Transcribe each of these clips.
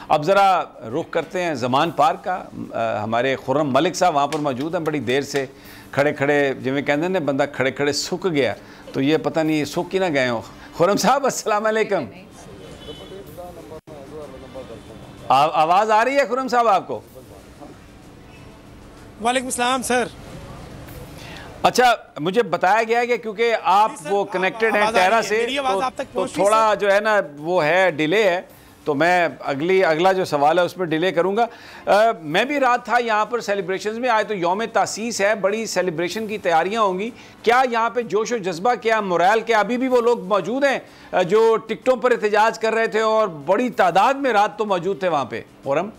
अब ज़रा रुख करते हैं ज़मान पार्क का। हमारे खुर्रम मलिक साहब वहाँ पर मौजूद हैं, बड़ी देर से खड़े खड़े जिमें कहते हैं ना बंदा खड़े खड़े सूख गया, तो ये पता नहीं सूख ही ना गए हो। खुर्रम साहब अस्सलाम वालेकुम, आवाज़ आ रही है खुर्रम साहब आपको? वालेकुम सलाम सर। अच्छा, मुझे बताया गया है कि क्योंकि आप वो कनेक्टेड हैं टेरा से, तो थोड़ा जो है ना वो है डिले है, तो मैं अगला जो सवाल है उसमें डिले करूंगा। मैं भी रात था यहाँ पर सेलिब्रेशंस में आए, तो यौम तासीस है, बड़ी सेलिब्रेशन की तैयारियां होंगी। क्या यहाँ पे जोश और जज्बा, क्या मोरल, क्या अभी भी वो लोग मौजूद हैं जो टिकटों पर एहतजाज कर रहे थे और बड़ी तादाद में रात तो मौजूद थे वहाँ पे? फोरम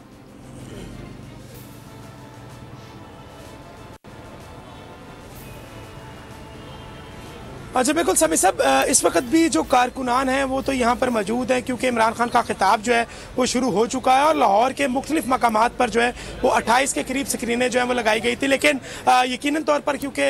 अच्छा बिल्कुल समी साहब, इस वक्त भी जो कारकुनान हैं वो तो यहाँ पर मौजूद हैं, क्योंकि इमरान खान का खिताब जो है वो शुरू हो चुका है और लाहौर के मुख्तलिफ मकामात पर जो है वो 28 के करीब स्क्रीनें जो है वो लगाई गई थी। लेकिन यकीनन तौर पर क्योंकि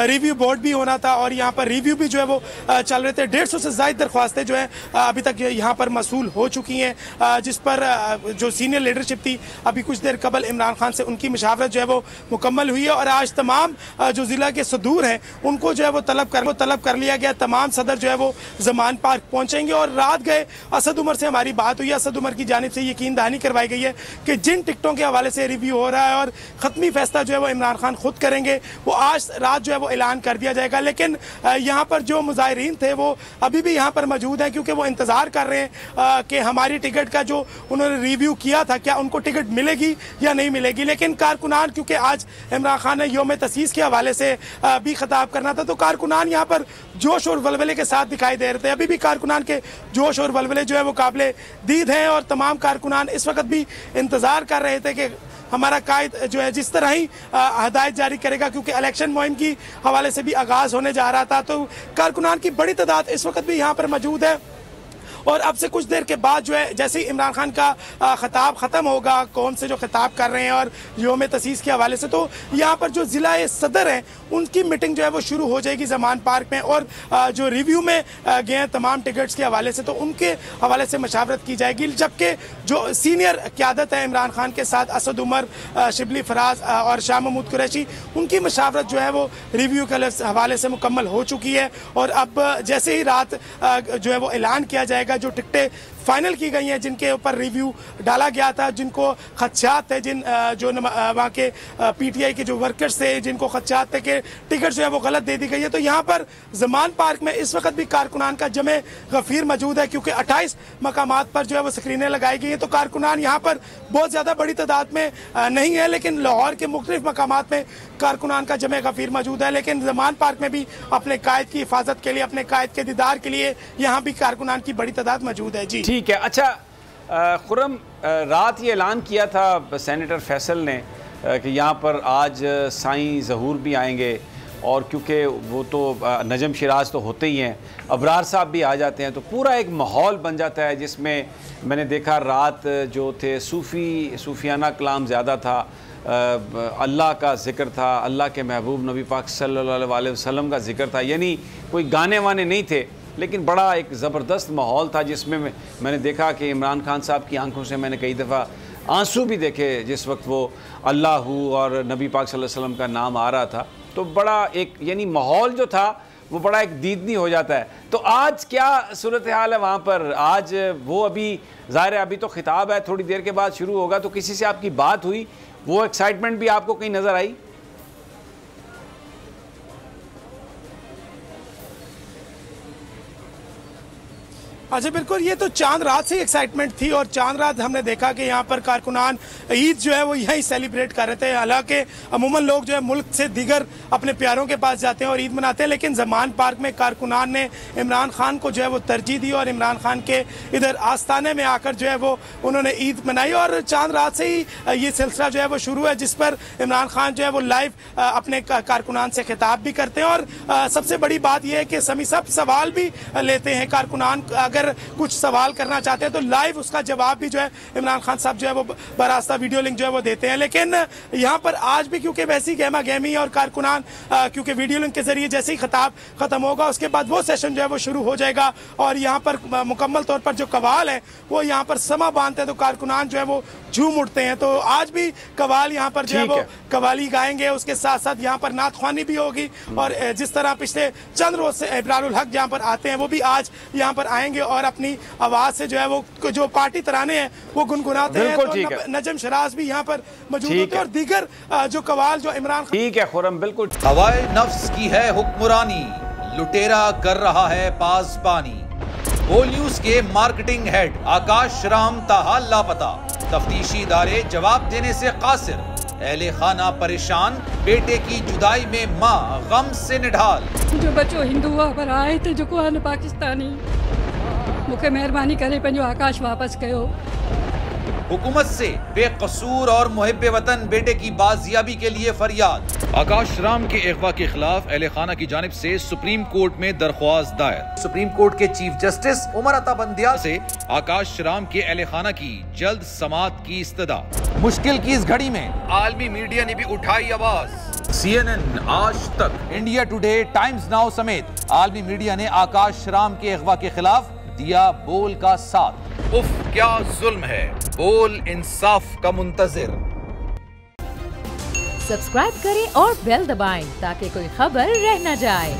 रिव्यू बोर्ड भी होना था और यहाँ पर रिव्यू भी जो है वो चल रहे थे, 150 से ज़ायद दरख्वास्तें जो है अभी तक यहाँ पर मसूल हो चुकी हैं, जिस पर जो सीनियर लीडरशिप थी अभी कुछ देर कबल इमरान खान से उनकी मुशावरत जो है वो मुकम्मल हुई है और आज तमाम जो ज़िला के सदूर हैं उनको जो है वो तलब कर लिया गया। तमाम सदर जो है वो ज़मान पार्क पहुंचेंगे और रात गए असद उमर से हमारी बात हुई। असद उमर की जानिब से यकीन दहानी करवाई गई है कि जिन टिकटों के हवाले से रिव्यू हो रहा है और ख़त्मी फैसला जो है वो इमरान खान खुद करेंगे, वो आज रात जो है वो ऐलान कर दिया जाएगा। लेकिन यहाँ पर जो मुजाहिरीन थे वो अभी भी यहाँ पर मौजूद हैं, क्योंकि वो इंतज़ार कर रहे हैं कि हमारी टिकट का जो उन्होंने रिव्यू किया था क्या उनको टिकट मिलेगी या नहीं मिलेगी। लेकिन कारकुनान, क्योंकि आज इमरान खान ने यौम तसीस के हवाले से भी खिताब करना था, तो कारकुनान यहाँ पर जोश और वलवले के साथ दिखाई दे रहे थे। अभी भी कारकुनान के जोश और वलवले जो है वो काबिले दीद हैं और तमाम कारकुनान इस वक्त भी इंतज़ार कर रहे थे कि हमारा कायद जो है जिस तरह ही हदायत जारी करेगा, क्योंकि इलेक्शन मुहिम की हवाले से भी आगाज़ होने जा रहा था। तो कारकुनान की बड़ी तादाद इस वक्त भी यहाँ पर मौजूद है और अब से कुछ देर के बाद जो है जैसे ही इमरान खान का खिताब ख़त्म होगा, कौम से जो खिताब कर रहे हैं और यौम तसीस के हवाले से, तो यहाँ पर जो ज़िला सदर हैं उनकी मीटिंग जो है वो शुरू हो जाएगी ज़मान पार्क में और जो रिव्यू में गए हैं तमाम टिकट्स के हवाले से, तो उनके हवाले से मशावरत की जाएगी। जबकि जो सीनियर क़यादत है इमरान खान के साथ, असद उमर, शिबली फराज और शाह महमूद कुरैशी, उनकी मशावरत जो है वो रिव्यू के हवाले से मुकम्मल हो चुकी है। और अब जैसे ही रात जो है वो ऐलान किया जाएगा, जो टिकटें फाइनल की गई हैं, जिनके ऊपर रिव्यू डाला गया था, जिनको खदशात थे, जो वहाँ के पीटीआई के जो वर्कर्स थे जिनको खदशात थे कि टिकट जो है वो गलत दे दी गई है, तो यहाँ पर ज़मान पार्क में इस वक्त भी कारकुनान का जमे गफीर मौजूद है, क्योंकि 28 मकामात पर जो है वो स्क्रीनें लगाई गई हैं। तो कारकुनान यहाँ पर बहुत ज़्यादा बड़ी तादाद में नहीं है, लेकिन लाहौर के मुख्तलिफ मकामात में कारकुनान का जमे गफीर मौजूद है। लेकिन ज़मान पार्क में भी अपने कायद की हिफाजत के लिए, अपने कायद के दीदार के लिए यहाँ भी कारकुनान की बड़ी तादाद मौजूद है। जी ठीक है। अच्छा खुर्रम, रात ये ऐलान किया था सेनेटर फैसल ने कि यहाँ पर आज साईं ज़हूर भी आएंगे, और क्योंकि वो तो नजम शिराज तो होते ही हैं, अबरार साहब भी आ जाते हैं, तो पूरा एक माहौल बन जाता है जिसमें मैंने देखा रात जो थे सूफियाना कलाम ज़्यादा था, अल्लाह का ज़िक्र था, अल्लाह के महबूब नबी पाक सल्लल्लाहु अलैहि वसल्लम का ज़िक्र था, यानी कोई गाने वाने नहीं थे, लेकिन बड़ा एक ज़बरदस्त माहौल था जिसमें मैंने देखा कि इमरान खान साहब की आंखों से मैंने कई दफ़ा आंसू भी देखे जिस वक्त वो अल्लाह और नबी पाक सल्लल्लाहु अलैहि वसल्लम का नाम आ रहा था। तो बड़ा एक यानी माहौल जो था वो बड़ा एक दीदनी हो जाता है। तो आज क्या सूरत हाल है वहाँ पर? आज वो अभी ज़ाहिर है अभी तो खिताब है, थोड़ी देर के बाद शुरू होगा, तो किसी से आपकी बात हुई, वो एक्साइटमेंट भी आपको कहीं नज़र आई? अच्छा बिल्कुल, ये तो चांद रात से ही एक्साइटमेंट थी और चांद रात हमने देखा कि यहाँ पर कारकुनान ईद जो है वो यहीं सेलिब्रेट कर रहे थे। हालांकि अमूमन लोग जो है मुल्क से दीगर अपने प्यारों के पास जाते हैं और ईद मनाते हैं, लेकिन ज़मान पार्क में कारकुनान ने इमरान खान को जो है वो तरजीह दी और इमरान खान के इधर आस्थाने में आकर जो है वो उन्होंने ईद मनाई। और चांद रात से ही ये सिलसिला जो है वो शुरू है, जिस पर इमरान खान जो है वो लाइव अपने कारकुनान से खिताब भी करते हैं। और सबसे बड़ी बात यह है कि समी सब सवाल भी लेते हैं कारकुनान, अगर अगर कुछ सवाल करना चाहते हैं तो लाइव उसका जवाब भी जो है इमरान खान साहब जो है वो बरास्ता वीडियो लिंक जो है वो देते हैं। लेकिन यहाँ पर आज भी क्योंकि वैसी गहमा गहमी और कारकुनान क्योंकि वीडियो लिंक के जरिए जैसे ही खिताब खत्म होगा उसके बाद वो सेशन जो है वो शुरू हो जाएगा और यहाँ पर मुकम्मल तौर पर जो कवाल है वो यहाँ पर समा बांधते हैं तो कारकुनान जो है वो झूम उठते हैं। तो आज भी कवाल यहाँ पर जो है वो कवाली गाएंगे, उसके साथ साथ यहाँ पर नात ख्वानी भी होगी और जिस तरह पिछले चंद रोज से इब्रारुल हक जहाँ पर आते हैं वो भी आज यहाँ पर आएंगे और अपनी आवाज से जो है वो जो पार्टी तराने हैं वो गुनगुनाते हैं। तो नजम शिराज भी यहाँ पर मौजूद होते हैं और दीगर जो कवाल जो इमरान ठीक है खुर्रम बिल्कुल। हवाए नफ्स की है हुक्मरानी, लुटेरा कर रहा है पासबानी। बोल न्यूज के मार्केटिंग हेड आकाश राम ताहा लापता, तफ्तीशी इदारे जवाब देने से कासिर। अहले खाना परेशान, बेटे की जुदाई में माँ गम से निढाल। जो बच्चों हिंदू पर आए थे जो को पाकिस्तानी, मुझे मेहरबानी करे पंहिंजो आकाश वापस कयो। हुकूमत से बेकसूर और मुहिब्बे वतन बेटे की बाजियाबी के लिए फरियाद। आकाश राम के अगवा के खिलाफ अहले खाना की जानिब से सुप्रीम कोर्ट में दरख्वास्त दायर। सुप्रीम कोर्ट के चीफ जस्टिस उमर अता बंदियाल से आकाश राम के अहले खाना की जल्द समाअत की इस्तदा। मुश्किल की इस घड़ी में आलमी मीडिया ने भी उठाई आवाज। CNN, आज तक, इंडिया टुडे, टाइम्स नाउ समेत आलमी मीडिया ने आकाश राम के अगवा के खिलाफ दिया बोल का साथ। उफ क्या जुल्म है, बोल इंसाफ का मुंतजिर। सब्सक्राइब करें और बेल दबाएं ताकि कोई खबर रह न जाए।